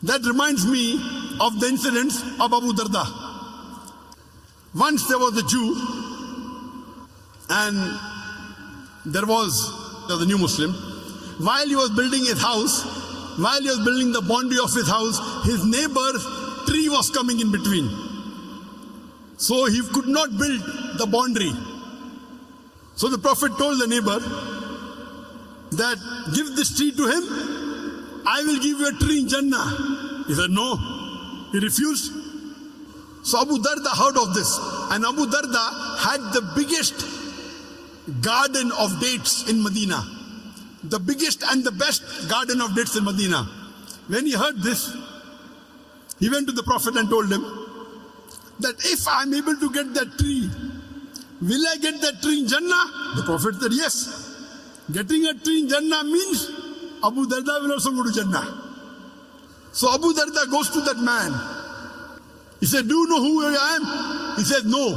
That reminds me of the incidents of Abu Darda. Once there was a Jew, and there was a new Muslim. While he was building his house, while he was building the boundary of his house, his neighbor's tree was coming in between. So he could not build the boundary. So the Prophet told the neighbor that, give this tree to him, I will give you a tree in Jannah. He said no. He refused. So Abu Darda heard of this, and Abu Darda had the biggest garden of dates in Medina. The biggest and the best garden of dates in Medina. When he heard this, he went to the Prophet and told him that if I am able to get that tree, will I get that tree in Jannah? The Prophet said yes. Getting a tree in Jannah means Abu Darda will also go to Jannah. So Abu Darda goes to that man. He said, do you know who I am? He said, no.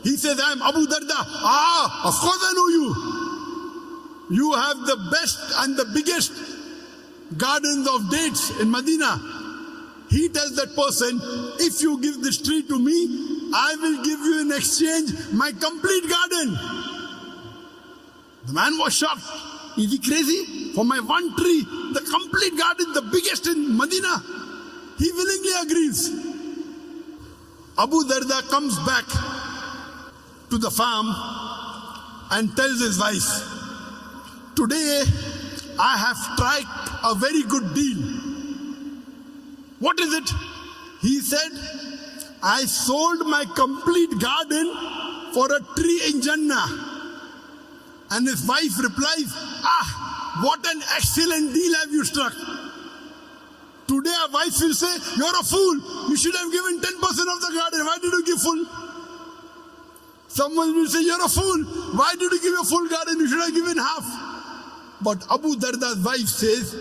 He said, I am Abu Darda. Ah, of course I know you. You have the best and the biggest gardens of dates in Medina. He tells that person, if you give this tree to me, I will give you in exchange my complete garden. The man was shocked. Is he crazy? For my one tree, the complete garden, the biggest in Medina. He willingly agrees. Abu Darda comes back to the farm and tells his wife, today I have struck a very good deal. What is it? He said, I sold my complete garden for a tree in Jannah. And his wife replies, ah, what an excellent deal have you struck. Today a wife will say, you're a fool. You should have given 10% of the garden. Why did you give full? Someone will say, you're a fool. Why did you give a full garden? You should have given half. But Abu Darda's wife says,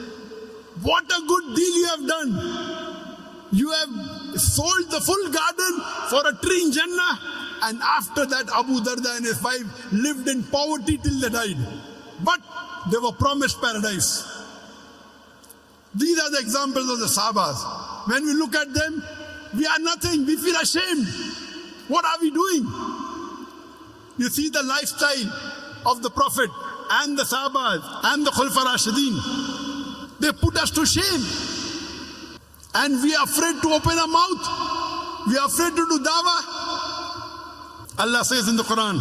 what a good deal you have done. You have sold the full garden for a tree in Jannah. And after that, Abu Darda and his wife lived in poverty till they died. But they were promised paradise. These are the examples of the Sahabas. When we look at them, we are nothing. We feel ashamed. What are we doing? You see the lifestyle of the Prophet and the Sahabas and the Khulafa Rashidin. They put us to shame. And we are afraid to open our mouth. We are afraid to do dawah. Allah says in the Quran,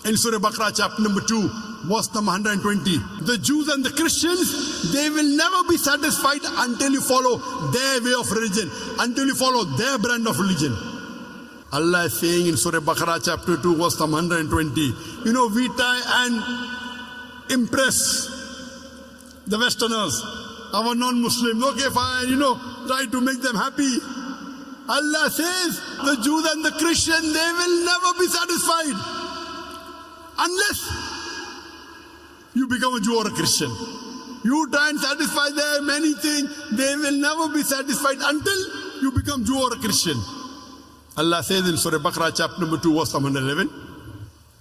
in Surah Baqarah chapter number 2, verse number 120, the Jews and the Christians, they will never be satisfied until you follow their way of religion, until you follow their brand of religion. Allah is saying in Surah Baqarah chapter 2, verse number 120, you know, we try and impress the Westerners, our non-Muslims. Okay, fine, try to make them happy. Allah says, the Jews and the Christians, they will never be satisfied unless you become a Jew or a Christian. You try and satisfy them, anything, they will never be satisfied until you become Jew or a Christian. Allah says in Surah Baqarah chapter number 2, verse 111,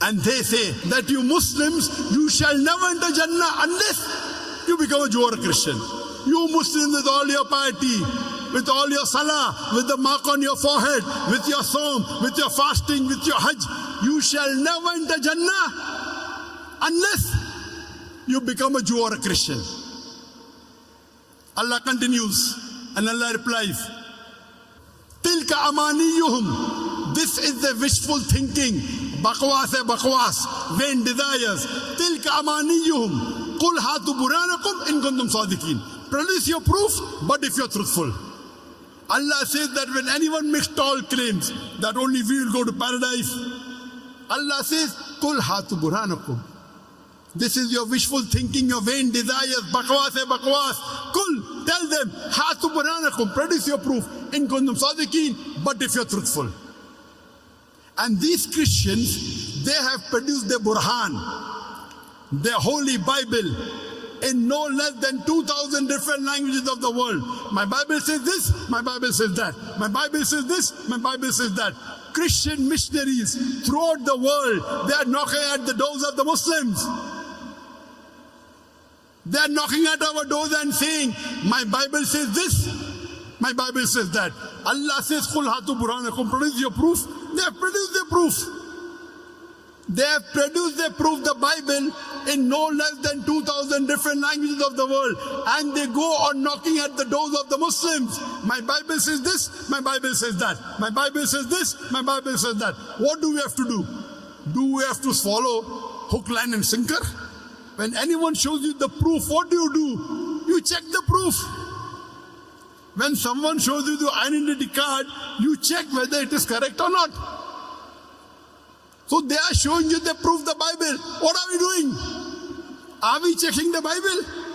and they say that you Muslims, you shall never enter Jannah unless you become a Jew or a Christian. You Muslims with all your piety, with all your salah, with the mark on your forehead, with your sawm, with your fasting, with your hajj, you shall never enter Jannah unless you become a Jew or a Christian. Allah continues and Allah replies, Tilka amaniyuhum. This is the wishful thinking. Bakwas hai bakwas, vain desires. Tilka amaniyuhum. Qul hatu buranakum in kuntum sadiqin. Produce your proof, but if you're truthful. Allah says that when anyone makes tall claims that only we will go to paradise, Allah says, Qul hatu burhanakum. This is your wishful thinking, your vain desires, bakwas hai bakwas. Qul, tell them, hatu burhanakum, produce your proof, in kuntum sadiqin, but if you're truthful. And these Christians, they have produced their burhan, their holy Bible, in no less than 2,000 different languages of the world. My Bible says this, my Bible says that. My Bible says this, my Bible says that. Christian missionaries throughout the world, they are knocking at the doors of the Muslims. They are knocking at our doors and saying, my Bible says this, my Bible says that. Allah says, Qul hatu burhanakum, produce your proof. They have produced their proof. They have produced their proof, the Bible, in no less than 2,000 different languages of the world. And they go on knocking at the doors of the Muslims. My Bible says this, my Bible says that. My Bible says this, my Bible says that. What do we have to do? Do we have to follow hook, line and sinker? When anyone shows you the proof, what do? You check the proof. When someone shows you the identity card, you check whether it is correct or not. So they are showing you the proof, the Bible. What are we doing? Are we checking the Bible?